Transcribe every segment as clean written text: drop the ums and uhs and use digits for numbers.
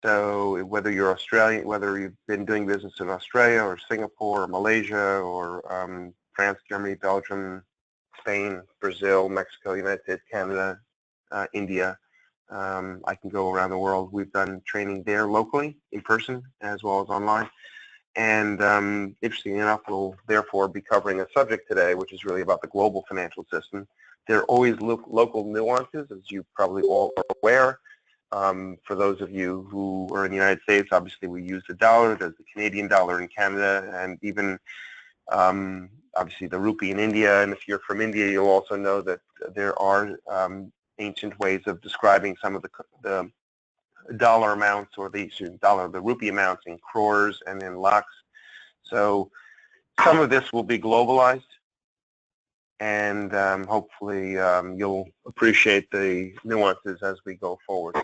So whether you're Australian, whether you've been doing business in Australia or Singapore or Malaysia or France, Germany, Belgium, Spain, Brazil, Mexico, United States, Canada, India, I can go around the world. We've done training there locally, in person, as well as online. And interestingly enough, we'll therefore be covering a subject today, which is really about the global financial system. There are always local nuances, as you probably all are aware. For those of you who are in the United States, obviously we use the dollar. There's the Canadian dollar in Canada, and even obviously the rupee in India. And if you're from India, you'll also know that there are ancient ways of describing some of the dollar amounts, or the rupee amounts, in crores and in lakhs. So some of this will be globalized, and hopefully you'll appreciate the nuances as we go forward.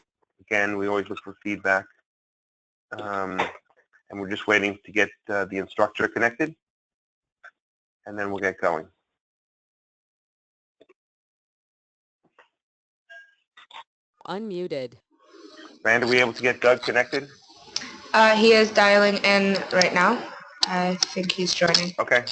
Again, we always look for feedback, and we're just waiting to get the instructor connected, and then we'll get going. Unmuted. Rand, are we able to get Doug connected? He is dialing in right now. I think he's joining. Okay.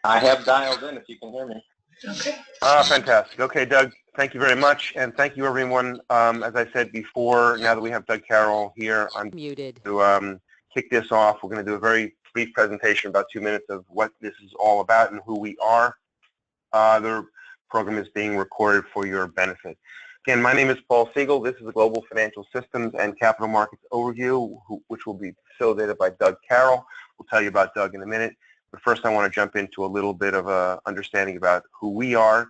I have dialed in if you can hear me. Okay. Fantastic. Okay, Doug, thank you very much, and thank you, everyone. As I said before, now that we have Doug Carroll here, I'm muted to kick this off. We're going to do a very brief presentation, about 2 minutes, of what this is all about and who we are. The program is being recorded for your benefit. Again, my name is Paul Siegel. This is a Global Financial Systems and Capital Markets Overview, which will be facilitated by Doug Carroll. We'll tell you about Doug in a minute. But first, I want to jump into a little bit of a understanding about who we are.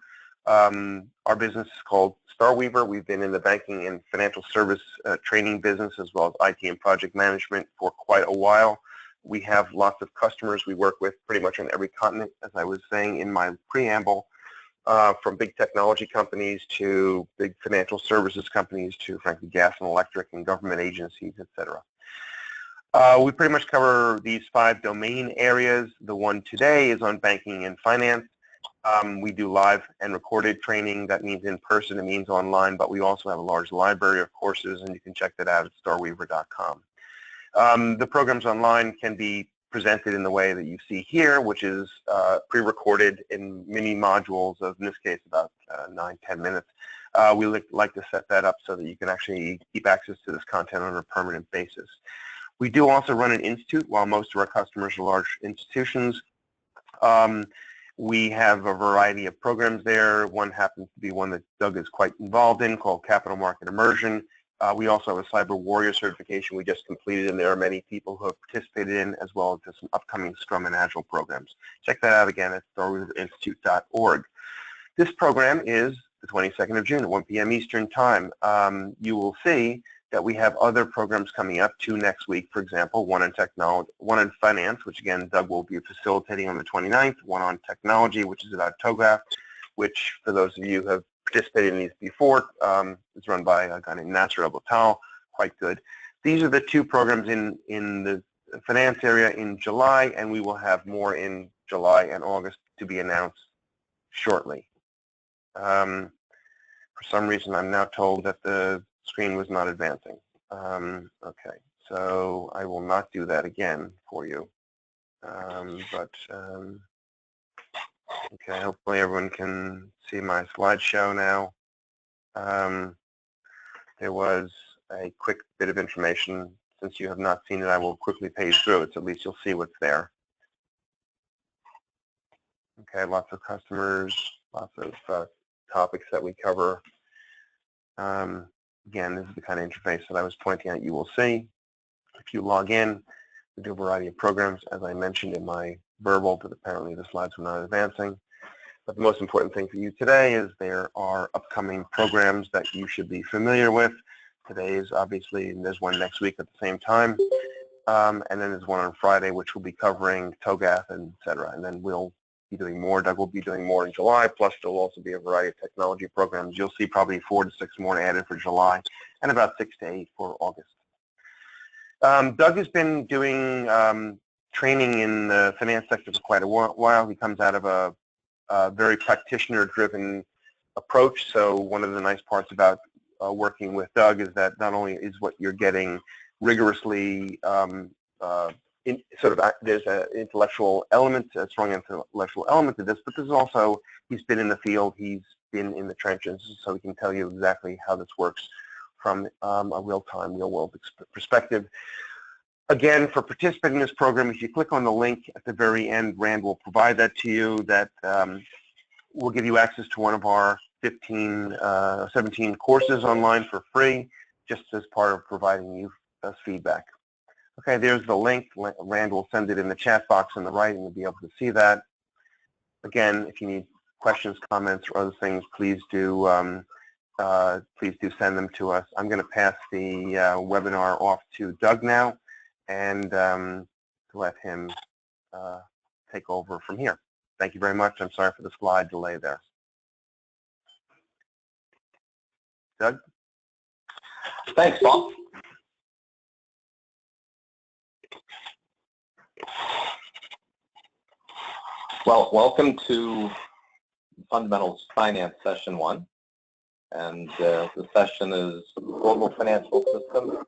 Our business is called StarWeaver. We've been in the banking and financial service training business, as well as IT and project management, for quite a while. We have lots of customers we work with pretty much on every continent, as I was saying in my preamble, from big technology companies to big financial services companies to, frankly, gas and electric and government agencies, etc. We pretty much cover these 5 domain areas. The one today is on banking and finance. We do live and recorded training. That means in person, it means online, but we also have a large library of courses, and you can check that out at starweaver.com. The programs online can be presented in the way that you see here, which is pre-recorded in mini modules of, in this case, about 9-10 minutes. We like to set that up so that you can actually keep access to this content on a permanent basis. We do also run an institute. While most of our customers are large institutions, we have a variety of programs there. One happens to be one that Doug is quite involved in, called Capital Market Immersion. We also have a Cyber Warrior certification we just completed, and there are many people who have participated in, as well as some upcoming Scrum and Agile programs. Check that out again at starweaverinstitute.org. This program is the 22nd of June at 1 p.m. Eastern Time. You will see that we have other programs coming up, 2 next week, for example, one in technology, one in finance, which again Doug will be facilitating on the 29th, one on technology, which is about TOGAF, which for those of you who have participated in these before, is run by a guy named Nasser El-Batal, quite good. These are the 2 programs in the finance area in July, and we will have more in July and August to be announced shortly. For some reason, I'm now told that the screen was not advancing. Okay, so I will not do that again for you. Okay, hopefully everyone can see my slideshow now. There was a quick bit of information. Since you have not seen it, I will quickly page through it, so at least you'll see what's there. Okay, lots of customers, lots of topics that we cover. Again, this is the kind of interface that I was pointing out you will see. If you log in, we do a variety of programs, as I mentioned in my verbal, but apparently the slides were not advancing. But the most important thing for you today is there are upcoming programs that you should be familiar with. Today is obviously, and there's one next week at the same time. And then there's one on Friday, which will be covering TOGAF, and et cetera. And then we'll be doing more. Doug will be doing more in July, plus there'll also be a variety of technology programs. You'll see probably 4 to 6 more added for July, and about 6 to 8 for August. Doug has been doing training in the finance sector for quite a while. He comes out of a very practitioner-driven approach. So one of the nice parts about working with Doug is that not only is what you're getting rigorously there's an intellectual element, a strong intellectual element to this, but there's also, he's been in the field, he's been in the trenches, so he can tell you exactly how this works from a real-time, real-world perspective. Again, for participating in this program, if you click on the link at the very end, Rand will provide that to you. That will give you access to one of our 17 courses online for free, just as part of providing you us feedback. Okay, there's the link. Rand will send it in the chat box on the right, and you'll be able to see that. Again, if you need questions, comments, or other things, please do send them to us. I'm going to pass the webinar off to Doug now, and let him take over from here. Thank you very much. I'm sorry for the slide delay there. Doug? Thanks, Paul. Well, welcome to Fundamentals Finance Session 1. And the session is Global Financial System,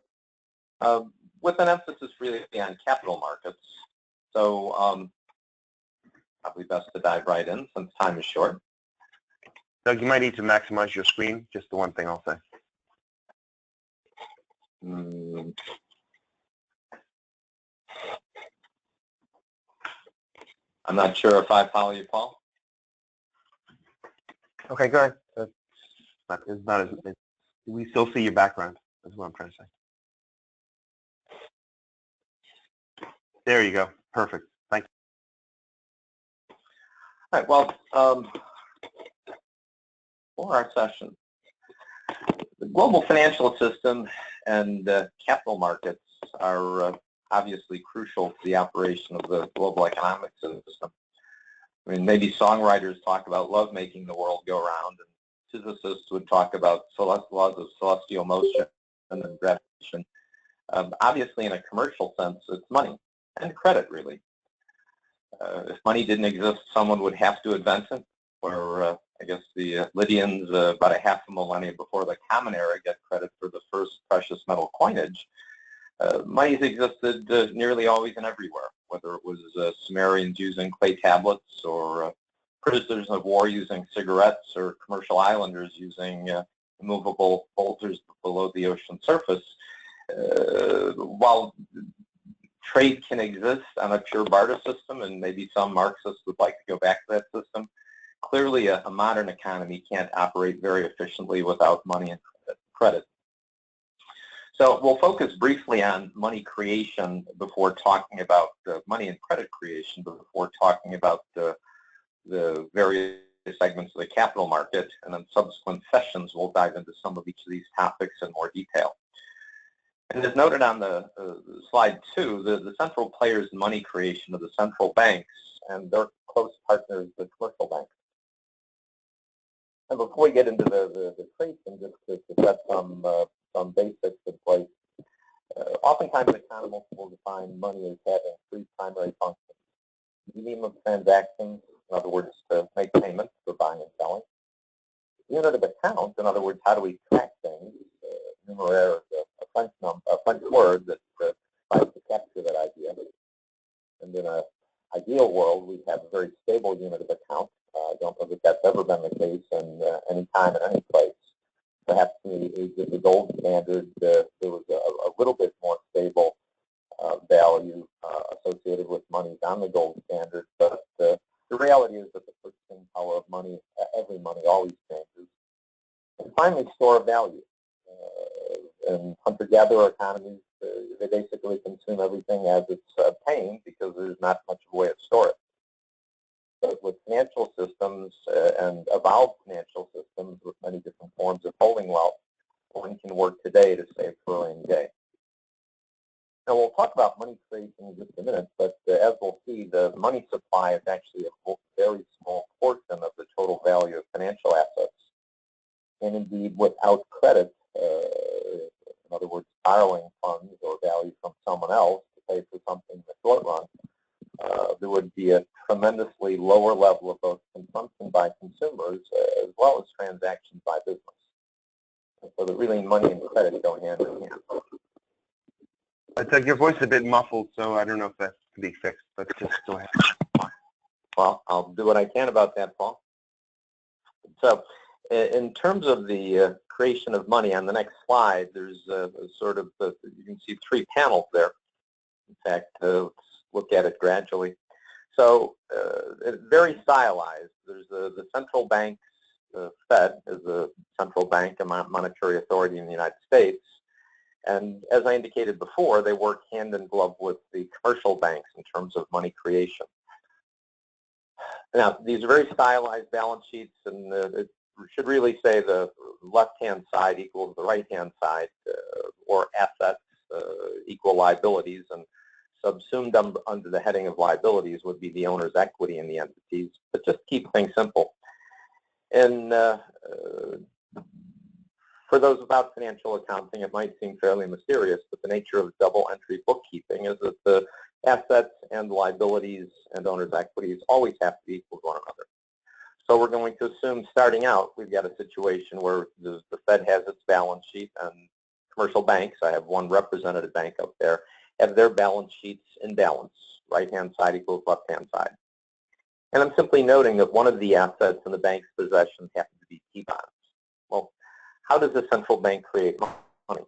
with an emphasis really on capital markets. So probably best to dive right in since time is short. Doug, you might need to maximize your screen, just the one thing I'll say. I'm not sure if I follow you, Paul. Okay, go ahead. It's not as, we still see your background, is what I'm trying to say. There you go. Perfect. Thank you. All right, well, for our session, the global financial system and capital markets are obviously crucial to the operation of the global economic system. I mean, maybe songwriters talk about love making the world go round, and physicists would talk about laws of celestial motion and gravitation. Obviously, in a commercial sense, it's money and credit, really. If money didn't exist, someone would have to invent it, or I guess the Lydians, about a half a millennia before the Common Era, get credit for the first precious metal coinage. Money's existed nearly always and everywhere, whether it was Sumerians using clay tablets, or prisoners of war using cigarettes, or commercial islanders using immovable boulders below the ocean surface. While trade can exist on a pure barter system, and maybe some Marxists would like to go back to that system, clearly a modern economy can't operate very efficiently without money and credit. So we'll focus briefly on money creation before talking about money and credit creation, before talking about the various segments of the capital market, and then subsequent sessions we'll dive into some of each of these topics in more detail. And as noted on the slide 2, the central players in money creation are the central banks and their close partners, the commercial banks. And before we get into the traits, and just to set some basics in place, oftentimes economists will define money as having 3 primary functions: medium of transactions, in other words, to make payments for buying and selling; unit of account, in other words, how do we track things? Numeraire is a French word that tries to capture that idea. And in an ideal world, we have a very stable unit of account. I don't know that that's ever been the case in any time and any place. Perhaps in the age of the gold standard, there was a little bit more stable value associated with monies on the gold standard, but the reality is that the purchasing power of money, every money, always changes. And finally, store of value. In hunter-gatherer economies, they basically consume everything as it's obtained because there's not much of a way to store it. But with financial systems and evolved financial systems with many different forms of holding wealth, one can work today to save for a rainy day. Now, we'll talk about money creation in just a minute, but as we'll see, the money supply is actually a very small portion of the total value of financial assets. And indeed, without credit, in other words, borrowing funds or value from someone else to pay for something in the short run, there would be a tremendously lower level of both consumption by consumers as well as transactions by business. And so the really money and credit go hand in hand. Doug, your voice is a bit muffled, so I don't know if that can be fixed, but just go ahead. Well, I'll do what I can about that, Paul. So in terms of the creation of money, on the next slide, there's you can see 3 panels there. In fact, let's look at it gradually. So very stylized. There's the central bank, the Fed is the central bank, a monetary authority in the United States. And as I indicated before, they work hand in glove with the commercial banks in terms of money creation. Now, these are very stylized balance sheets, and it should really say the left-hand side equals the right-hand side, or assets equal liabilities, and subsumed under the heading of liabilities would be the owner's equity in the entities, but just keep things simple. And for those without financial accounting, it might seem fairly mysterious, but the nature of double entry bookkeeping is that the assets and liabilities and owner's equities always have to be equal to one another. So we're going to assume, starting out, we've got a situation where the Fed has its balance sheet, and commercial banks, I have one representative bank up there, have their balance sheets in balance. Right-hand side equals left-hand side. And I'm simply noting that one of the assets in the bank's possession happens to be T-bonds. Well, how does the central bank create money?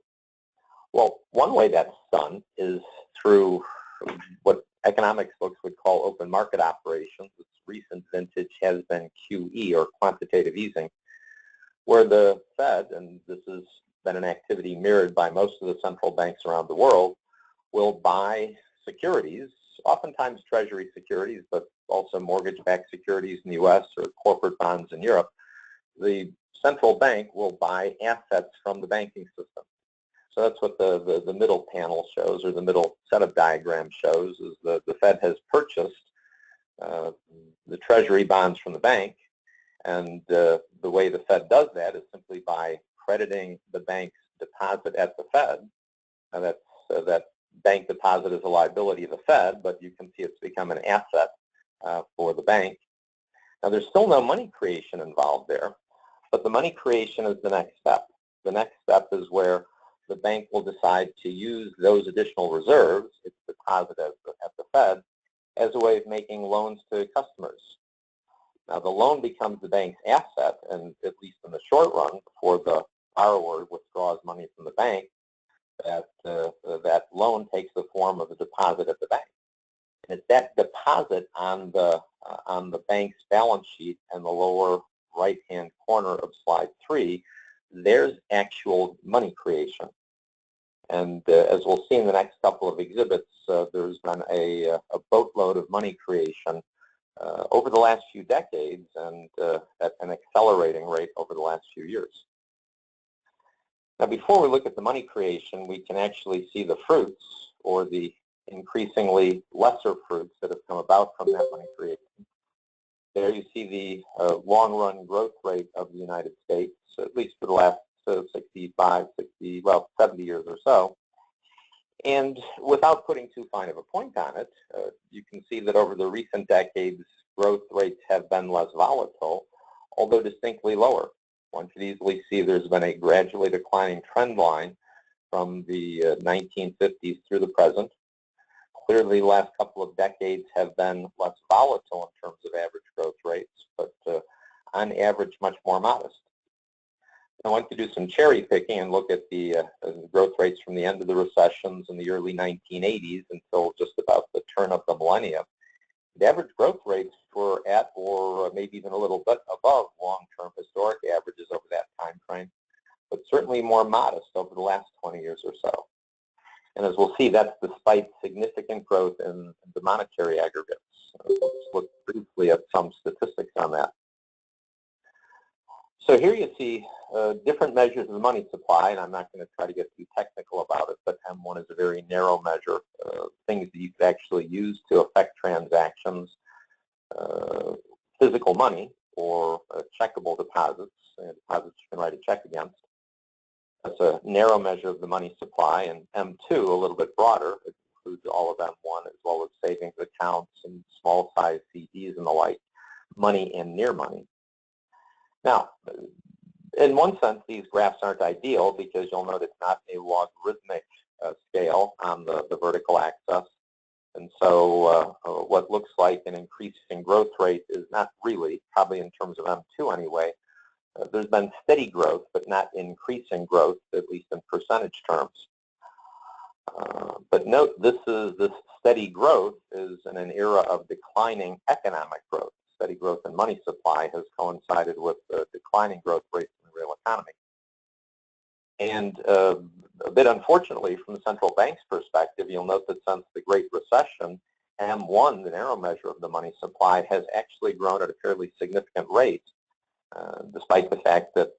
Well, one way that's done is through what economics books would call open market operations. Its recent vintage has been QE, or quantitative easing, where the Fed, and this has been an activity mirrored by most of the central banks around the world, will buy securities, oftentimes treasury securities, but also mortgage-backed securities in the U.S. or corporate bonds in Europe. The central bank will buy assets from the banking system. So that's what the middle panel shows, or the middle set of diagrams shows, is the Fed has purchased the treasury bonds from the bank, and the way the Fed does that is simply by crediting the bank's deposit at the Fed. And that bank deposit is a liability of the Fed, but you can see it's become an asset for the bank. Now, there's still no money creation involved there, but the money creation is the next step. The next step is where the bank will decide to use those additional reserves, its deposit at the Fed, as a way of making loans to customers. Now, the loan becomes the bank's asset, and at least in the short run, before the borrower withdraws money from the bank, that loan takes the form of a deposit at the bank. And it's that deposit on the bank's balance sheet in the lower right-hand corner of slide 3, there's actual money creation. And as we'll see in the next couple of exhibits, there's been a boatload of money creation over the last few decades, and at an accelerating rate over the last few years. Now, before we look at the money creation, we can actually see the fruits, or the increasingly lesser fruits that have come about from that money creation. There you see the long-run growth rate of the United States, at least for the last 70 years or so. And without putting too fine of a point on it, you can see that over the recent decades, growth rates have been less volatile, although distinctly lower. One could easily see there's been a gradually declining trend line from the 1950s through the present. Clearly, the last couple of decades have been less volatile in terms of average growth rates, but on average, much more modest. I want to do some cherry picking and look at the growth rates from the end of the recessions in the early 1980s until just about the turn of the millennium. The average growth rates were at, or maybe even a little bit above, long-term historic averages over that time frame, but certainly more modest over the last 20 years or so. And as we'll see, that's despite significant growth in the monetary aggregates. Let's look briefly at some statistics on that. So here you see different measures of the money supply, and I'm not going to try to get too technical about it, but M1 is a very narrow measure, things that you could actually use to affect transactions, physical money, or checkable deposits, deposits you can write a check against. That's a narrow measure of the money supply, and M2, a little bit broader, it includes all of M1 as well as savings accounts and small-size CDs and the like, money and near money. Now, in one sense, these graphs aren't ideal because you'll note it's not a logarithmic scale on the vertical axis. And so what looks like an increasing growth rate is not really, probably in terms of M2 anyway. There's been steady growth, but not increasing growth, at least in percentage terms. But note, this steady growth is in an era of declining economic growth. Steady growth in money supply has coincided with declining growth rates in the real economy. And a bit unfortunately, from the central bank's perspective, you'll note that since the Great Recession, M1, the narrow measure of the money supply, has actually grown at a fairly significant rate, despite the fact that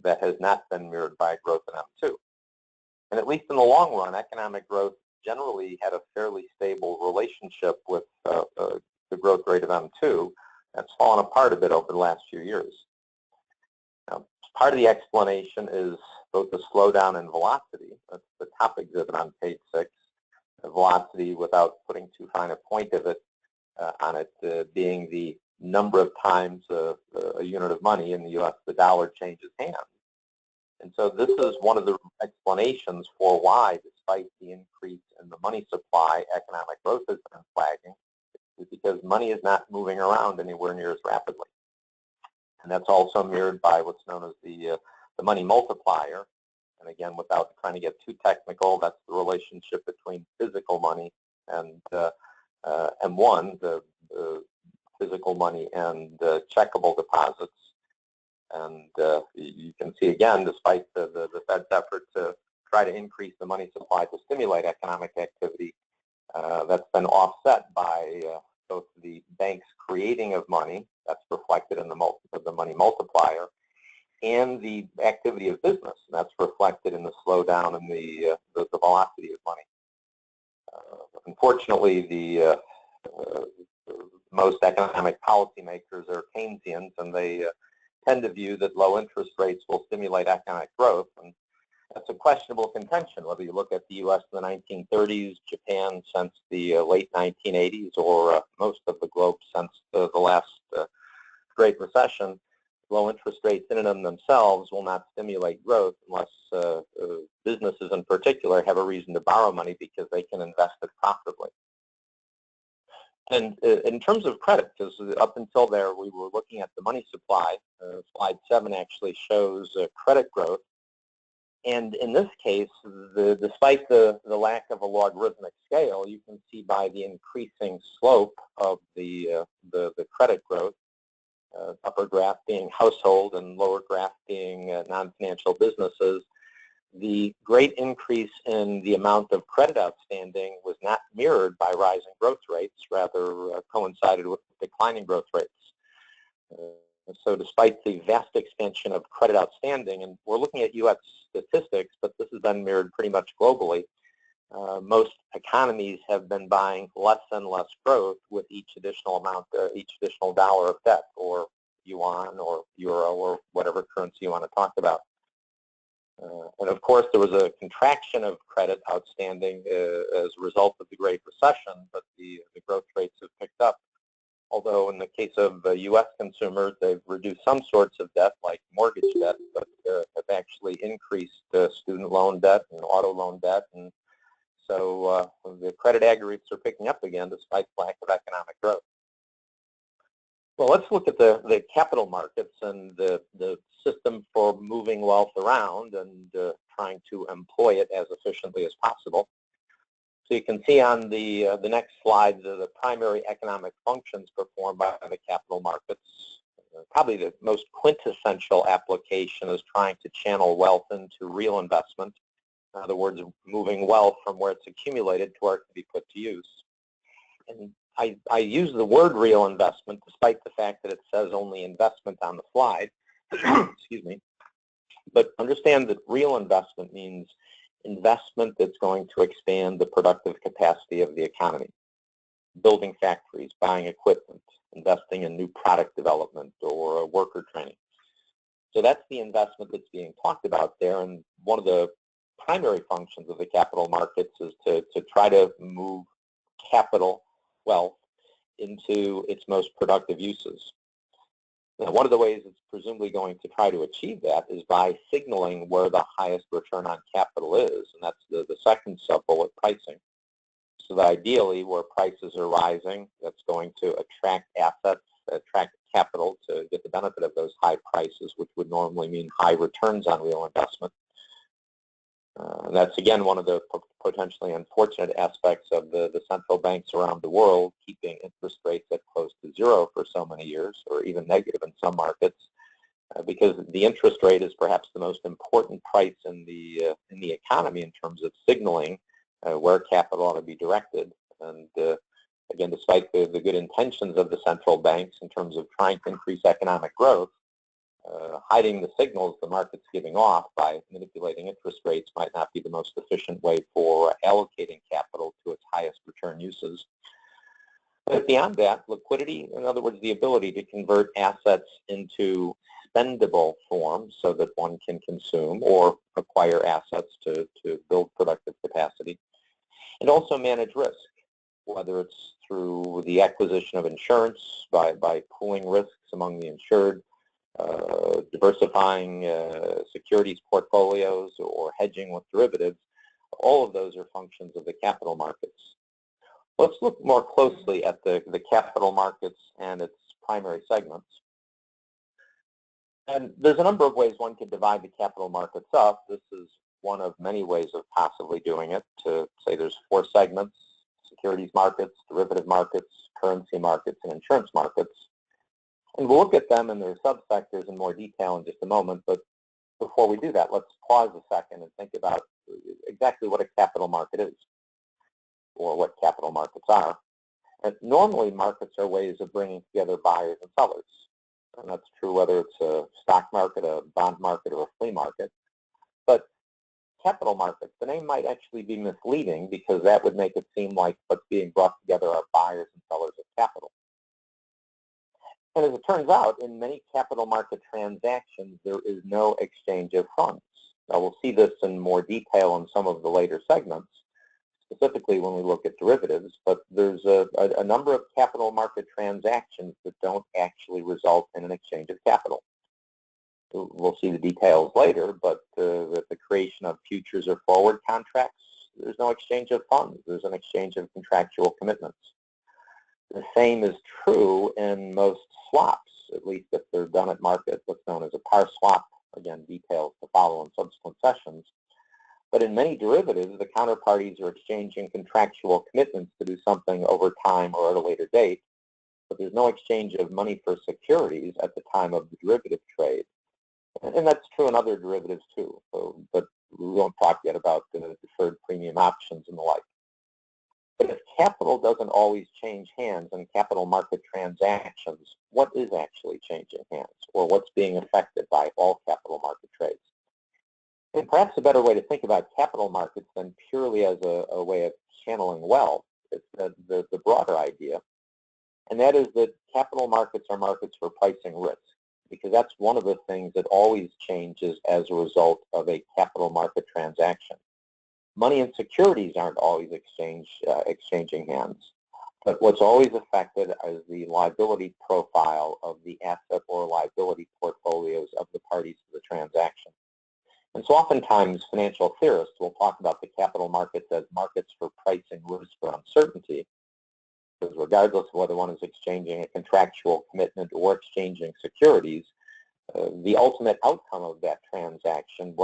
that has not been mirrored by growth in M2. And at least in the long run, economic growth generally had a fairly stable relationship with the growth rate of M2. That's fallen apart a bit over the last few years. Now, part of the explanation is both the slowdown in velocity. That's the top exhibit on page 6. Velocity, without putting too fine a point of it on it, being the number of times a unit of money in the U.S. the dollar changes hands. And so this is one of the explanations for why, despite the increase in the money supply, economic growth has been flagging, is because money is not moving around anywhere near as rapidly. And that's also mirrored by what's known as the money multiplier. And again, without trying to get too technical, that's the relationship between physical money and M1, the physical money and checkable deposits. And you can see again, despite the Fed's effort to try to increase the money supply to stimulate economic activity, that's been offset by both the bank's creating of money, that's reflected in the money multiplier, and the activity of business, and that's reflected in the slowdown in the velocity of money. Unfortunately, the most economic policymakers are Keynesians, and they tend to view that low interest rates will stimulate economic growth, and that's a questionable contention, whether you look at the U.S. in the 1930s, Japan since the late 1980s, or most of the globe since the last Great Recession. Low interest rates in and of themselves will not stimulate growth unless businesses in particular have a reason to borrow money because they can invest it profitably. And in terms of credit, because up until there we were looking at the money supply, slide 7 actually shows credit growth. And in this case, despite the lack of a logarithmic scale, you can see by the increasing slope of the credit growth, upper graph being household and lower graph being non-financial businesses, the great increase in the amount of credit outstanding was not mirrored by rising growth rates, rather coincided with declining growth rates. So despite the vast expansion of credit outstanding, and we're looking at U.S. statistics, but this has been mirrored pretty much globally, most economies have been buying less and less growth with each additional amount, each additional dollar of debt, or yuan, or euro, or whatever currency you want to talk about. And of course, there was a contraction of credit outstanding as a result of the Great Recession, but the growth rates have picked up. Although in the case of U.S. consumers, they've reduced some sorts of debt, like mortgage debt, but have actually increased student loan debt and auto loan debt. And so the credit aggregates are picking up again despite lack of economic growth. Well, let's look at the capital markets and the system for moving wealth around and trying to employ it as efficiently as possible. So you can see on the next slide the primary economic functions performed by the capital markets. Probably the most quintessential application is trying to channel wealth into real investment. In other words, moving wealth from where it's accumulated to where it can be put to use. And I use the word real investment despite the fact that it says only investment on the slide. Excuse me. But understand that real investment means investment that's going to expand the productive capacity of the economy. Building factories, buying equipment, investing in new product development or worker training. So that's the investment that's being talked about there, and one of the primary functions of the capital markets is to try to move capital wealth into its most productive uses. Now, one of the ways it's presumably going to try to achieve that is by signaling where the highest return on capital is, and that's the second sub-bullet, pricing. So that ideally, where prices are rising, that's going to attract assets, attract capital to get the benefit of those high prices, which would normally mean high returns on real investment. And that's, again, one of the potentially unfortunate aspects of the central banks around the world keeping interest rates at close to zero for so many years, or even negative in some markets, because the interest rate is perhaps the most important price in the economy in terms of signaling where capital ought to be directed. And again, despite the good intentions of the central banks in terms of trying to increase economic growth, hiding the signals the market's giving off by manipulating interest rates might not be the most efficient way for allocating capital to its highest return uses. But beyond that, liquidity, in other words, the ability to convert assets into spendable forms so that one can consume or acquire assets to build productive capacity, and also manage risk, whether it's through the acquisition of insurance by pooling risks among the insured, diversifying securities portfolios, or hedging with derivatives. All of those are functions of the capital markets. Let's look more closely at the capital markets and its primary segments. And there's a number of ways one could divide the capital markets up. This is one of many ways of possibly doing it, to say there's 4 segments: securities markets, derivative markets, currency markets, and insurance markets. And we'll look at them and their subsectors in more detail in just a moment, but before we do that, let's pause a second and think about exactly what a capital market is, or what capital markets are. And normally, markets are ways of bringing together buyers and sellers. And that's true whether it's a stock market, a bond market, or a flea market. But capital markets, the name might actually be misleading, because that would make it seem like what's being brought together are buyers and sellers of capital. And as it turns out, in many capital market transactions, there is no exchange of funds. Now, we'll see this in more detail in some of the later segments, specifically when we look at derivatives, but there's a number of capital market transactions that don't actually result in an exchange of capital. We'll see the details later, but the creation of futures or forward contracts, there's no exchange of funds. There's an exchange of contractual commitments. The same is true in most swaps, at least if they're done at market, what's known as a par swap. Again, details to follow in subsequent sessions. But in many derivatives, the counterparties are exchanging contractual commitments to do something over time or at a later date, but there's no exchange of money for securities at the time of the derivative trade. And that's true in other derivatives too, but we won't talk yet about the deferred premium options and the like. But if capital doesn't always change hands in capital market transactions, what is actually changing hands, or what's being affected by all capital market trades? And perhaps a better way to think about capital markets than purely as a way of channeling wealth is the broader idea, and that is that capital markets are markets for pricing risk, because that's one of the things that always changes as a result of a capital market transaction. Money and securities aren't always exchanging hands, but what's always affected is the liability profile of the asset or liability portfolios of the parties to the transaction. And so oftentimes financial theorists will talk about the capital markets as markets for pricing risk or uncertainty, because regardless of whether one is exchanging a contractual commitment or exchanging securities, the ultimate outcome of that transaction,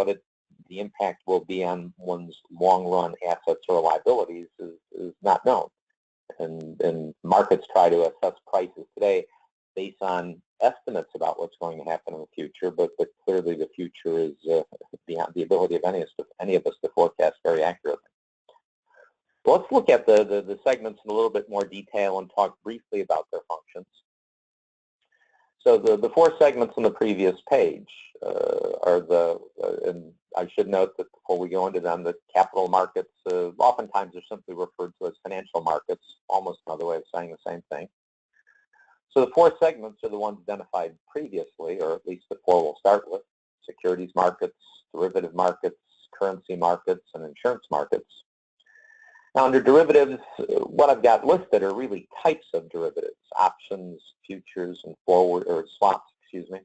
the impact will be on one's long-run assets or liabilities is not known. And markets try to assess prices today based on estimates about what's going to happen in the future, but clearly the future is beyond the ability of any of us to forecast very accurately. Well, let's look at the segments in a little bit more detail and talk briefly about their functions. So the 4 segments on the previous page are and I should note that before we go into them, that capital markets oftentimes are simply referred to as financial markets, almost another way of saying the same thing. So the 4 segments are the ones identified previously, or at least the 4 we'll start with: securities markets, derivative markets, currency markets, and insurance markets. Now, under derivatives, what I've got listed are really types of derivatives: options, futures, and forward, or swaps, excuse me.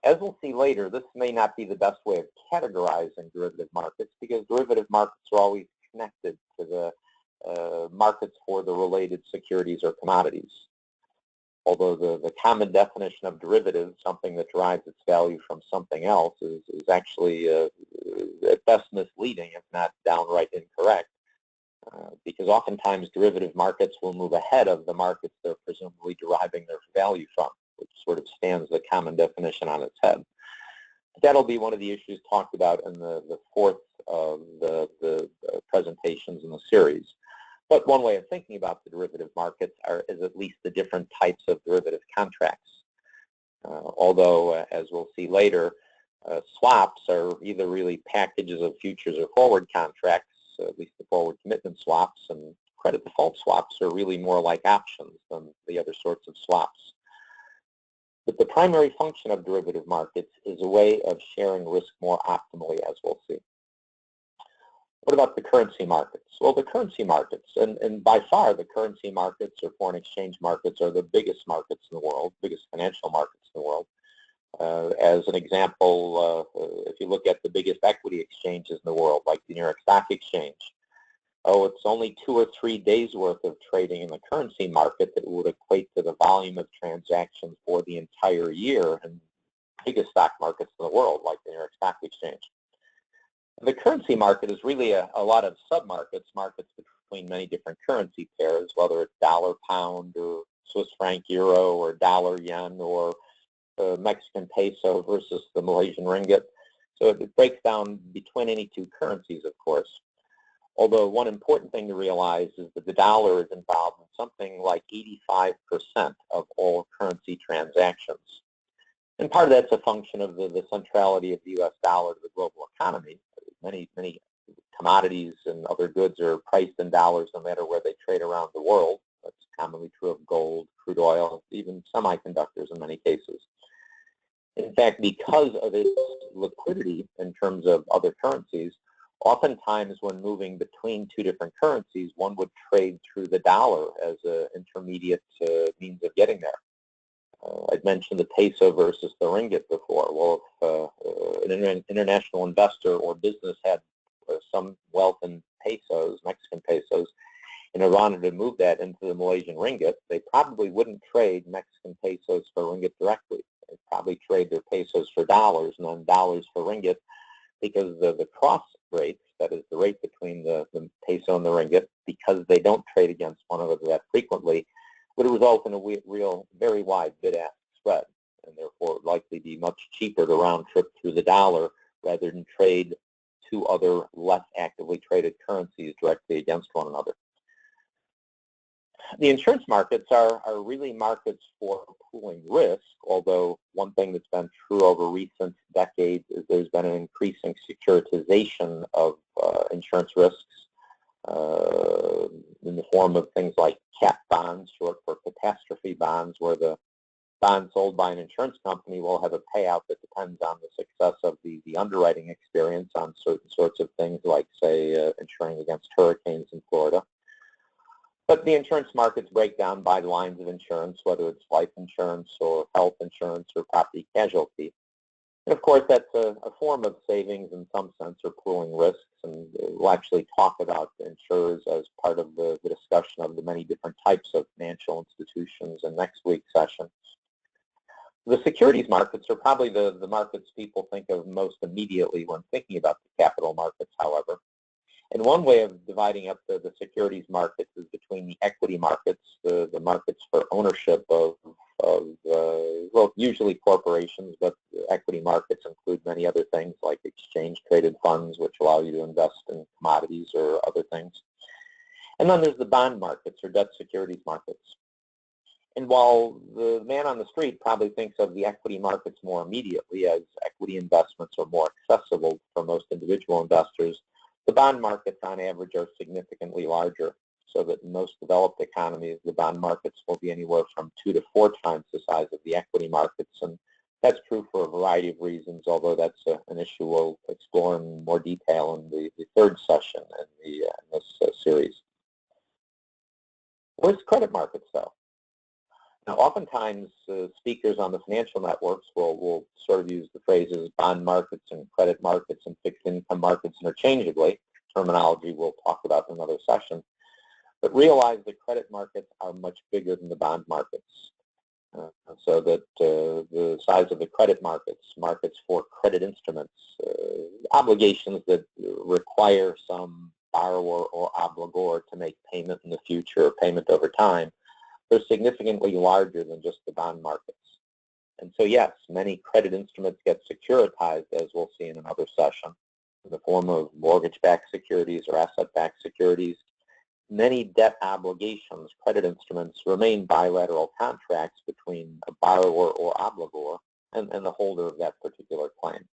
As we'll see later, this may not be the best way of categorizing derivative markets because derivative markets are always connected to the markets for the related securities or commodities. Although the common definition of derivative, something that derives its value from something else, is actually at best misleading, if not downright incorrect, because oftentimes derivative markets will move ahead of the markets they're presumably deriving their value from, which sort of stands the common definition on its head. That'll be one of the issues talked about in the fourth of the presentations in the series. But one way of thinking about the derivative markets is at least the different types of derivative contracts. Although, as we'll see later, swaps are either really packages of futures or forward contracts, at least the forward commitment swaps, and credit default swaps are really more like options than the other sorts of swaps. But the primary function of derivative markets is a way of sharing risk more optimally, as we'll see. What about the currency markets? Well, the currency markets, and by far the currency markets or foreign exchange markets are the biggest markets in the world, biggest financial markets in the world. As an example, if you look at the biggest equity exchanges in the world, like the New York Stock Exchange, it's only 2 or 3 days worth of trading in the currency market that would equate to the volume of transactions for the entire year in biggest stock markets in the world, like the New York Stock Exchange. The currency market is really a lot of sub-markets, markets between many different currency pairs, whether it's dollar, pound, or Swiss franc, euro, or dollar, yen, or Mexican peso versus the Malaysian ringgit. So it breaks down between any two currencies, of course. Although one important thing to realize is that the dollar is involved in something like 85% of all currency transactions. And part of that's a function of the centrality of the U.S. dollar to the global economy. Many commodities and other goods are priced in dollars no matter where they trade around the world. That's commonly true of gold, crude oil, even semiconductors in many cases. In fact, because of its liquidity in terms of other currencies, oftentimes when moving between two different currencies, one would trade through the dollar as an intermediate means of getting there. I'd mentioned the peso versus the ringgit before. Well, if an international investor or business had some wealth in pesos, Mexican pesos, and they wanted to move that into the Malaysian ringgit, they probably wouldn't trade Mexican pesos for ringgit directly. They'd probably trade their pesos for dollars and then dollars for ringgit, because the cross rates, that is the rate between the peso and the ringgit, because they don't trade against one another that frequently, would result in a very wide bid-ask spread, and therefore would likely be much cheaper to round trip through the dollar rather than trade two other less actively traded currencies directly against one another. The insurance markets are really markets for pooling risk, although one thing that's been true over recent decades is there's been an increasing securitization of insurance risks in the form of things like cat bonds, short for catastrophe bonds, where the bond sold by an insurance company will have a payout that depends on the success of the underwriting experience on certain sorts of things like, say, insuring against hurricanes in Florida. But the insurance markets break down by lines of insurance, whether it's life insurance or health insurance or property casualty. And of course, that's a form of savings in some sense, or pooling risks, and we'll actually talk about insurers as part of the discussion of the many different types of financial institutions in next week's session. The securities markets are probably the markets people think of most immediately when thinking about the capital markets, however. And one way of dividing up the securities markets is between the equity markets, the markets for ownership of well, usually corporations, but equity markets include many other things like exchange-traded funds, which allow you to invest in commodities or other things. And then there's the bond markets, or debt securities markets. And while the man on the street probably thinks of the equity markets more immediately, as equity investments are more accessible for most individual investors, the bond markets on average are significantly larger, so that in most developed economies, the bond markets will be anywhere from 2 to 4 times the size of the equity markets. And that's true for a variety of reasons, although that's an issue we'll explore in more detail in the third session in this series. Where's credit markets, though? Now, oftentimes, speakers on the financial networks will sort of use the phrases bond markets and credit markets and fixed income markets interchangeably, terminology we'll talk about in another session, but realize that credit markets are much bigger than the bond markets. So that the size of the credit markets, markets for credit instruments, obligations that require some borrower or obligor to make payment in the future or payment over time, they're significantly larger than just the bond markets. And so yes, many credit instruments get securitized, as we'll see in another session, in the form of mortgage-backed securities or asset-backed securities. Many debt obligations, credit instruments, remain bilateral contracts between a borrower or obligor and the holder of that particular claim.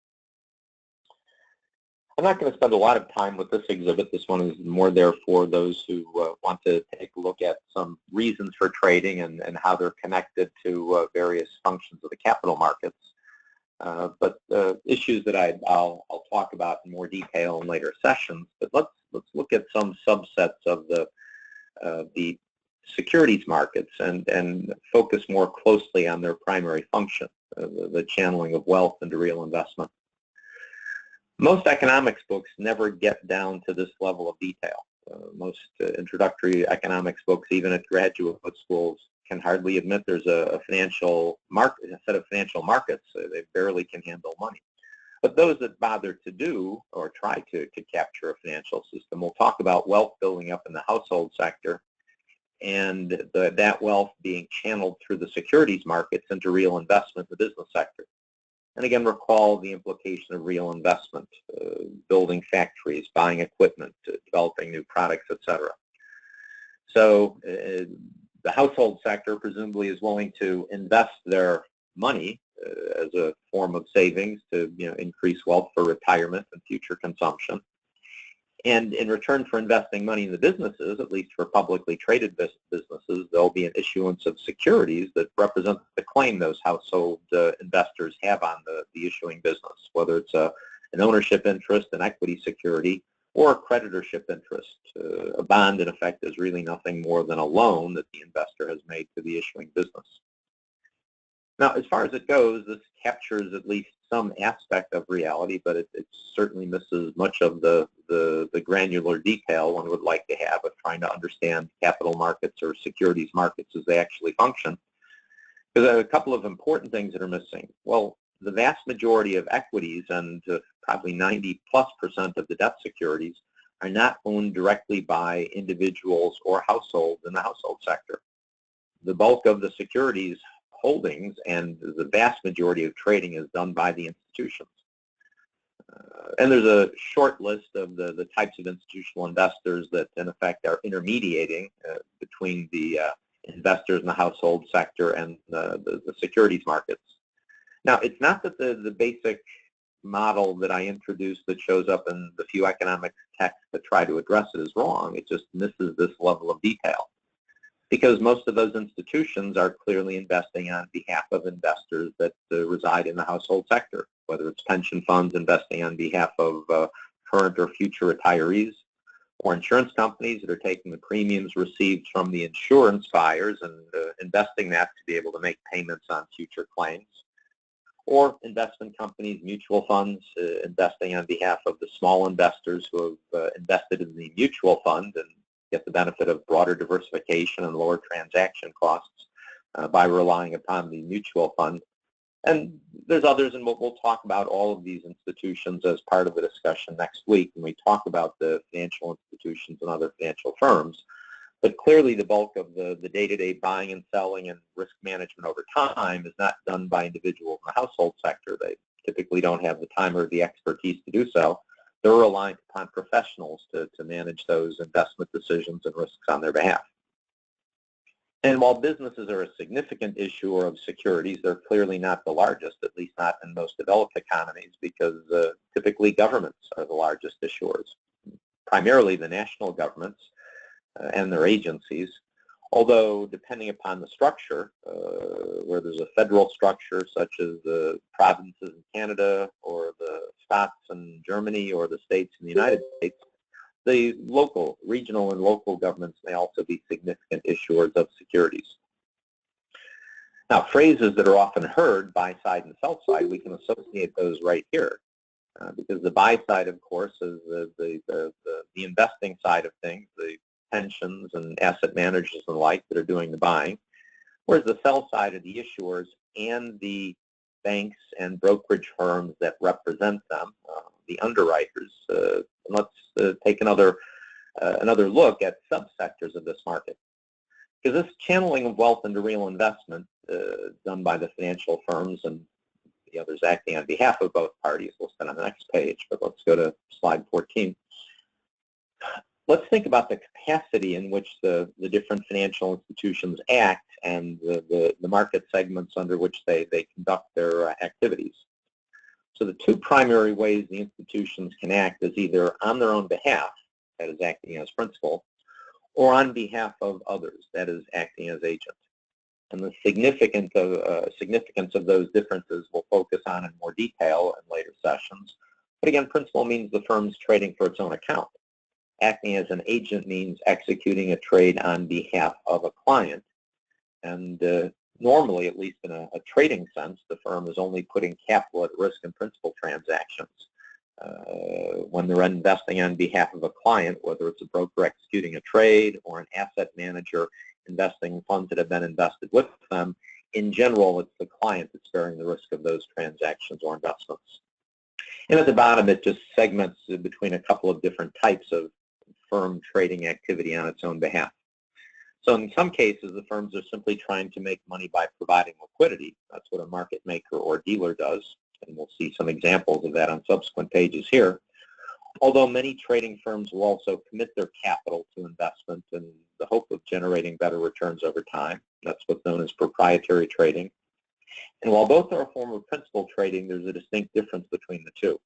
I'm not going to spend a lot of time with this exhibit. This one is more there for those who want to take a look at some reasons for trading and how they're connected to various functions of the capital markets. But issues that I'll talk about in more detail in later sessions. But let's look at some subsets of the securities markets and focus more closely on their primary function, the channeling of wealth into real investment. Most economics books never get down to this level of detail. Most introductory economics books, even at graduate schools, can hardly admit there's a financial market, a set of financial markets. They barely can handle money. But those that bother to do or try to capture a financial system will talk about wealth building up in the household sector and that wealth being channeled through the securities markets into real investment in the business sector. And again, recall the implication of real investment, building factories, buying equipment, developing new products, etc. So the household sector presumably is willing to invest their money as a form of savings to increase wealth for retirement and future consumption. And in return for investing money in the businesses, at least for publicly traded businesses, there'll be an issuance of securities that represent the claim those household investors have on the issuing business, whether it's an ownership interest, an equity security, or a creditorship interest. A bond, in effect, is really nothing more than a loan that the investor has made to the issuing business. Now, as far as it goes, this captures at least some aspect of reality, but it certainly misses much of the granular detail one would like to have of trying to understand capital markets or securities markets as they actually function. Because there are a couple of important things that are missing. Well, the vast majority of equities and probably 90+% of the debt securities are not owned directly by individuals or households in the household sector. The bulk of the securities holdings and the vast majority of trading is done by the institutions. And there's a short list of the types of institutional investors that, in effect, are intermediating between the investors in the household sector and the securities markets. Now, it's not that the basic model that I introduced that shows up in the few economics texts that try to address it is wrong. It just misses this level of detail, because most of those institutions are clearly investing on behalf of investors that reside in the household sector, whether it's pension funds investing on behalf of current or future retirees, or insurance companies that are taking the premiums received from the insurance buyers and investing that to be able to make payments on future claims, or investment companies, mutual funds, investing on behalf of the small investors who have invested in the mutual fund and get the benefit of broader diversification and lower transaction costs by relying upon the mutual fund. And there's others, and we'll talk about all of these institutions as part of the discussion next week when we talk about the financial institutions and other financial firms. But clearly the bulk of the day-to-day buying and selling and risk management over time is not done by individuals in the household sector. They typically don't have the time or the expertise to do so. They're relying upon professionals to manage those investment decisions and risks on their behalf. And while businesses are a significant issuer of securities, they're clearly not the largest, at least not in most developed economies, because typically governments are the largest issuers, primarily the national governments and their agencies. Although, depending upon the structure, where there's a federal structure such as the provinces in Canada or the Scots in Germany or the states in the United States, the local, regional and local governments may also be significant issuers of securities. Now, phrases that are often heard, buy side and sell side, we can associate those right here. Because the buy side, of course, is the investing side of things, the pensions and asset managers and the like that are doing the buying, whereas the sell side are the issuers and the banks and brokerage firms that represent them, the underwriters. Let's take another look at subsectors of this market. Because this channeling of wealth into real investment done by the financial firms and the others acting on behalf of both parties, we'll spend on the next page, but let's go to slide 14. Let's think about the capacity in which the different financial institutions act and the market segments under which they conduct their activities. So the two primary ways the institutions can act is either on their own behalf, that is acting as principal, or on behalf of others, that is acting as agent. And the significance of those differences we'll focus on in more detail in later sessions. But again, principal means the firm's trading for its own account. Acting as an agent means executing a trade on behalf of a client. And normally, at least in a trading sense, the firm is only putting capital at risk in principal transactions. When they're investing on behalf of a client, whether it's a broker executing a trade or an asset manager investing funds that have been invested with them, in general, it's the client that's bearing the risk of those transactions or investments. And at the bottom, it just segments between a couple of different types of firm trading activity on its own behalf. So in some cases, the firms are simply trying to make money by providing liquidity. That's what a market maker or dealer does, and we'll see some examples of that on subsequent pages here. Although many trading firms will also commit their capital to investment in the hope of generating better returns over time. That's what's known as proprietary trading. And while both are a form of principal trading, there's a distinct difference between the two.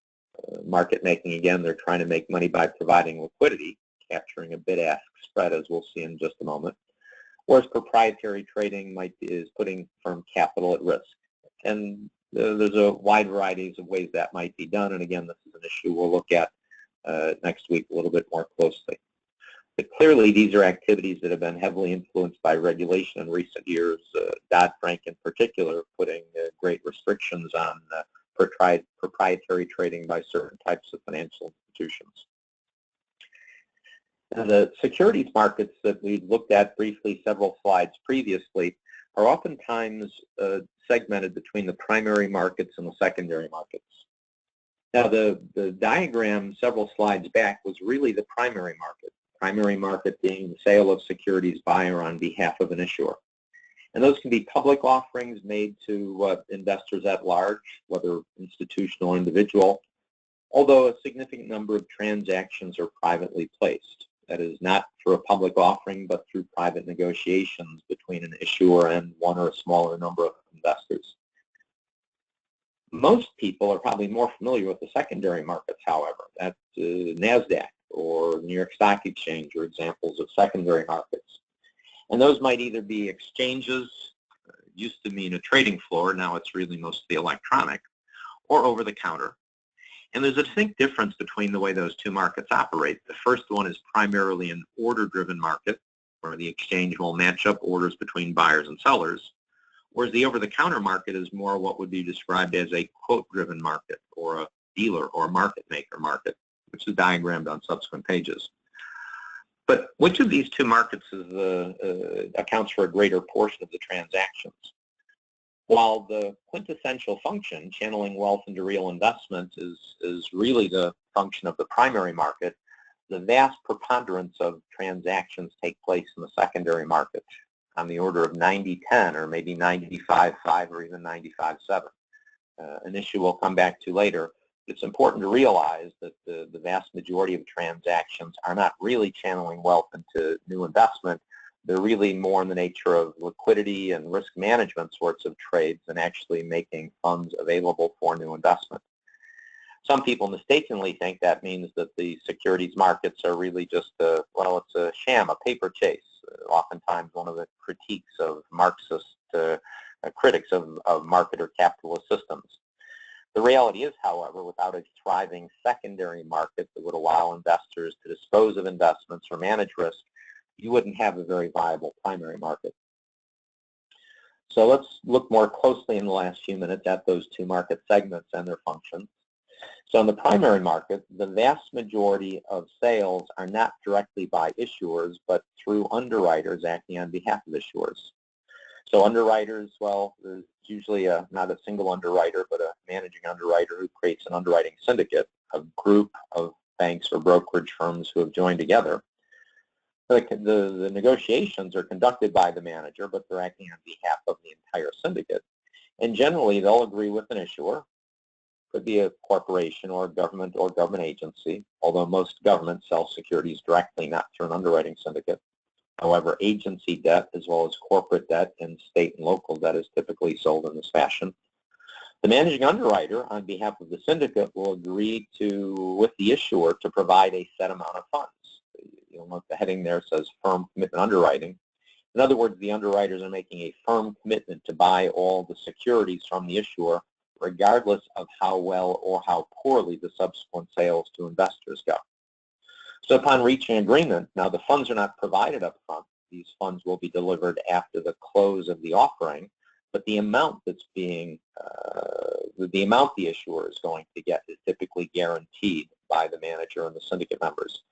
Market making, again, they're trying to make money by providing liquidity, capturing a bid-ask spread, as we'll see in just a moment. Whereas proprietary trading is putting firm capital at risk. And there's a wide variety of ways that might be done. And again, this is an issue we'll look at next week a little bit more closely. But clearly, these are activities that have been heavily influenced by regulation in recent years, Dodd-Frank in particular, putting great restrictions on proprietary trading by certain types of financial institutions. Now, the securities markets that we looked at briefly several slides previously are oftentimes segmented between the primary markets and the secondary markets. Now, the diagram several slides back was really the primary market being the sale of securities by or on behalf of an issuer. And those can be public offerings made to investors at large, whether institutional or individual, although a significant number of transactions are privately placed. That is not through a public offering, but through private negotiations between an issuer and one or a smaller number of investors. Most people are probably more familiar with the secondary markets, however. That's NASDAQ or New York Stock Exchange are examples of secondary markets. And those might either be exchanges, used to mean a trading floor, now it's really mostly electronic, or over-the-counter. And there's a distinct difference between the way those two markets operate. The first one is primarily an order-driven market, where the exchange will match up orders between buyers and sellers, whereas the over-the-counter market is more what would be described as a quote-driven market, or a dealer or market maker market, which is diagrammed on subsequent pages. But which of these two markets accounts for a greater portion of the transactions? While the quintessential function, channeling wealth into real investments, is really the function of the primary market, the vast preponderance of transactions take place in the secondary market on the order of 90-10 or maybe 95-5 or even 95-7. An issue we'll come back to later. It's important to realize that the vast majority of transactions are not really channeling wealth into new investment. They're really more in the nature of liquidity and risk management sorts of trades than actually making funds available for new investment. Some people mistakenly think that means that the securities markets are really just it's a sham, a paper chase. Oftentimes one of the critiques of Marxist critics of market or capitalist systems. The reality is, however, without a thriving secondary market that would allow investors to dispose of investments or manage risk, you wouldn't have a very viable primary market. So let's look more closely in the last few minutes at those two market segments and their functions. So in the primary market, the vast majority of sales are not directly by issuers, but through underwriters acting on behalf of issuers. So underwriters, well, there's usually not a single underwriter, but a managing underwriter who creates an underwriting syndicate, a group of banks or brokerage firms who have joined together. The negotiations are conducted by the manager, but they're acting on behalf of the entire syndicate. And generally, they'll agree with an issuer. Could be a corporation or a government agency, although most governments sell securities directly, not through an underwriting syndicate. However, agency debt as well as corporate debt and state and local debt is typically sold in this fashion. The managing underwriter on behalf of the syndicate will agree with the issuer to provide a set amount of funds. You'll note the heading there says firm commitment underwriting. In other words, the underwriters are making a firm commitment to buy all the securities from the issuer, regardless of how well or how poorly the subsequent sales to investors go. So upon reaching agreement, now the funds are not provided up front. These funds will be delivered after the close of the offering, but the amount that's being, the amount the issuer is going to get is typically guaranteed by the manager and the syndicate members.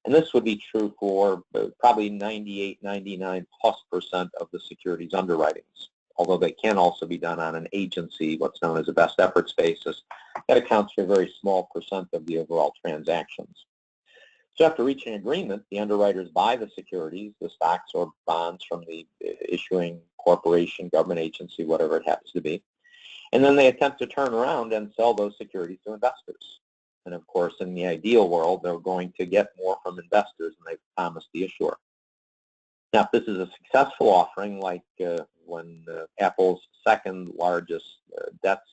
And this would be true for probably 98, 99+% of the securities underwritings, although they can also be done on an agency, what's known as a best efforts basis. That accounts for a very small percent of the overall transactions. So after reaching agreement, the underwriters buy the securities, the stocks or bonds from the issuing corporation, government agency, whatever it happens to be, and then they attempt to turn around and sell those securities to investors. And of course, in the ideal world, they're going to get more from investors than they've promised the issuer. Now, if this is a successful offering, like when Apple's second largest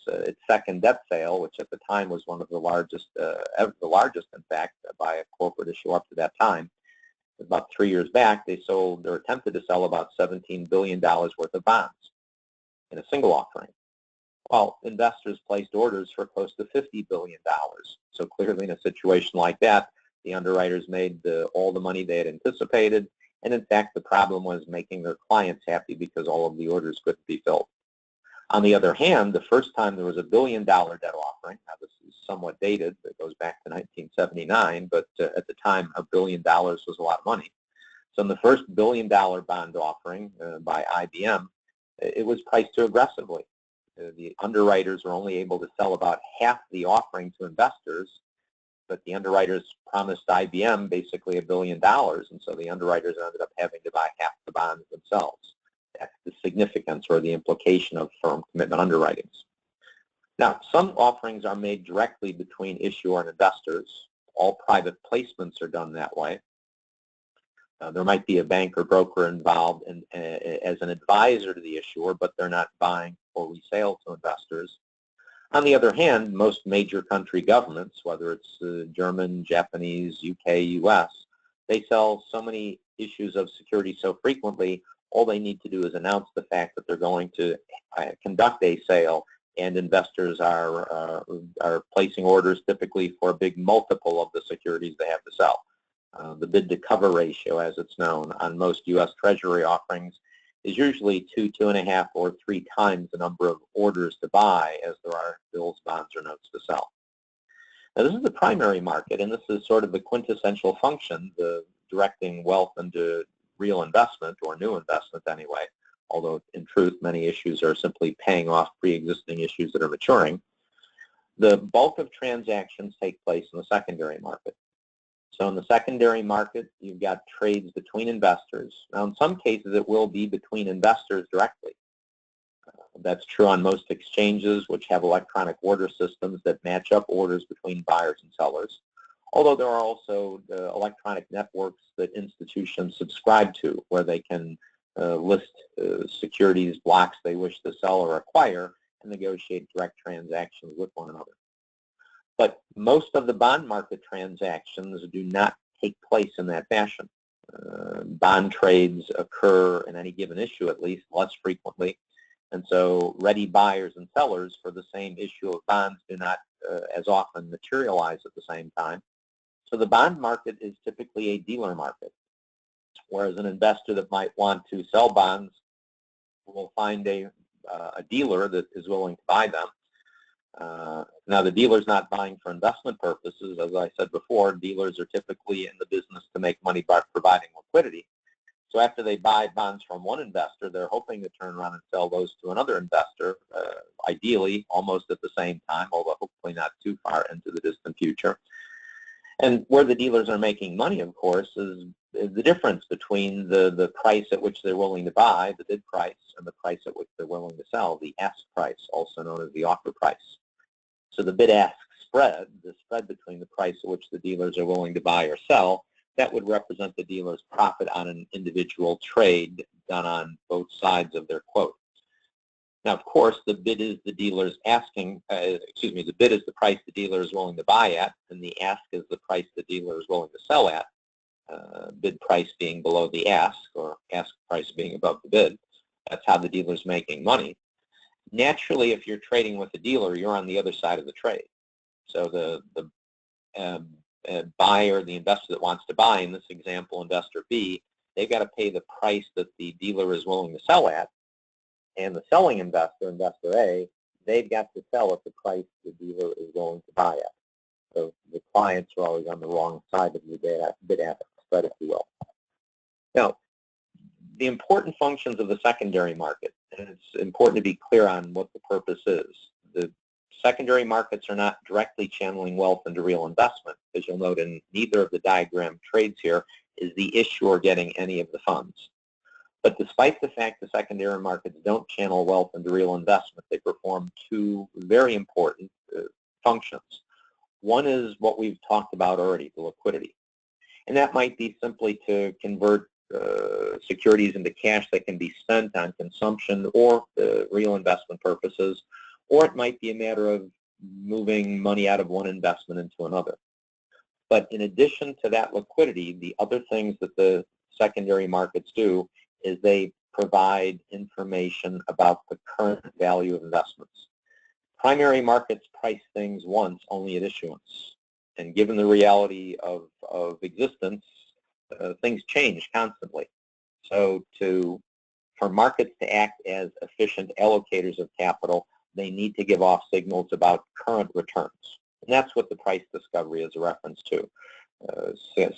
its second debt sale, which at the time was one of the largest, in fact, by a corporate issue up to that time, about 3 years back, they sold or attempted to sell about $17 billion worth of bonds in a single offering. Well, investors placed orders for close to $50 billion. So clearly in a situation like that, the underwriters made all the money they had anticipated, and in fact the problem was making their clients happy because all of the orders couldn't be filled. On the other hand, the first time there was a $1 billion debt offering, now this is somewhat dated, it goes back to 1979, but at the time $1 billion was a lot of money. So in the first $1 billion bond offering by IBM, it was priced too aggressively. The underwriters were only able to sell about half the offering to investors, but the underwriters promised IBM basically $1 billion, and so the underwriters ended up having to buy half the bonds themselves. That's the significance or the implication of firm commitment underwritings. Now, some offerings are made directly between issuer and investors. All private placements are done that way. There might be a bank or broker involved as an advisor to the issuer, but they're not buying for resale to investors. On the other hand, most major country governments, whether it's German, Japanese, UK, US, they sell so many issues of security so frequently, all they need to do is announce the fact that they're going to conduct a sale, and investors are placing orders typically for a big multiple of the securities they have to sell. The bid-to-cover ratio, as it's known, on most U.S. Treasury offerings is usually 2, 2.5, or 3 times the number of orders to buy as there are bills, bonds, or notes to sell. Now, this is the primary market, and this is sort of the quintessential function, the directing wealth into real investment, or new investment anyway, although in truth many issues are simply paying off pre-existing issues that are maturing. The bulk of transactions take place in the secondary market. So in the secondary market, you've got trades between investors. Now, in some cases, it will be between investors directly. That's true on most exchanges, which have electronic order systems that match up orders between buyers and sellers. Although there are also electronic networks that institutions subscribe to, where they can list securities blocks they wish to sell or acquire and negotiate direct transactions with one another. But most of the bond market transactions do not take place in that fashion. Bond trades occur in any given issue, at least, less frequently. And so ready buyers and sellers for the same issue of bonds do not as often materialize at the same time. So the bond market is typically a dealer market, whereas an investor that might want to sell bonds will find a dealer that is willing to buy them. Now, the dealer's not buying for investment purposes. As I said before, dealers are typically in the business to make money by providing liquidity. So after they buy bonds from one investor, they're hoping to turn around and sell those to another investor, ideally almost at the same time, although hopefully not too far into the distant future. And where the dealers are making money, of course, is the difference between the price at which they're willing to buy, the bid price, and the price at which they're willing to sell, the ask price, also known as the offer price. So the bid-ask spread, the spread between the price at which the dealers are willing to buy or sell, that would represent the dealer's profit on an individual trade done on both sides of their quote. Now, of course, the bid is the dealer's asking, the bid is the price the dealer is willing to buy at, and the ask is the price the dealer is willing to sell at, bid price being below the ask, or ask price being above the bid. That's how the dealer's making money. Naturally, if you're trading with a dealer, you're on the other side of the trade. So the buyer, the investor that wants to buy, in this example, investor B, they've got to pay the price that the dealer is willing to sell at, and the selling investor, investor A, they've got to sell at the price the dealer is willing to buy at. So the clients are always on the wrong side of the bid-ask spread, if you will. Now, the important functions of the secondary market, and it's important to be clear on what the purpose is. The secondary markets are not directly channeling wealth into real investment. As you'll note in neither of the diagram trades here is the issuer getting any of the funds. But despite the fact the secondary markets don't channel wealth into real investment, they perform two very important functions. One is what we've talked about already, the liquidity. And that might be simply to convert securities into cash that can be spent on consumption or real investment purposes, or it might be a matter of moving money out of one investment into another. But in addition to that liquidity, the other things that the secondary markets do is they provide information about the current value of investments. Primary markets price things once only at issuance. And given the reality of existence, things change constantly. So for markets to act as efficient allocators of capital, they need to give off signals about current returns. And that's what the price discovery is a reference to.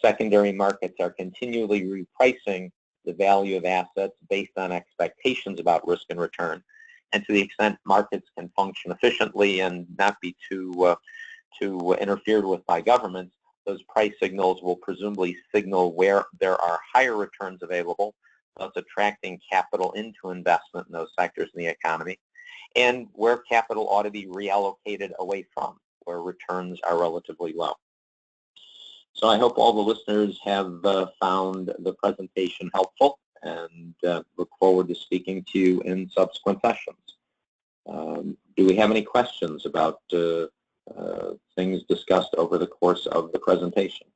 Secondary markets are continually repricing the value of assets based on expectations about risk and return. And to the extent markets can function efficiently and not be too interfered with by governments, those price signals will presumably signal where there are higher returns available, thus attracting capital into investment in those sectors in the economy, and where capital ought to be reallocated away from, where returns are relatively low. So I hope all the listeners have found the presentation helpful, and look forward to speaking to you in subsequent sessions. Do we have any questions about things discussed over the course of the presentation?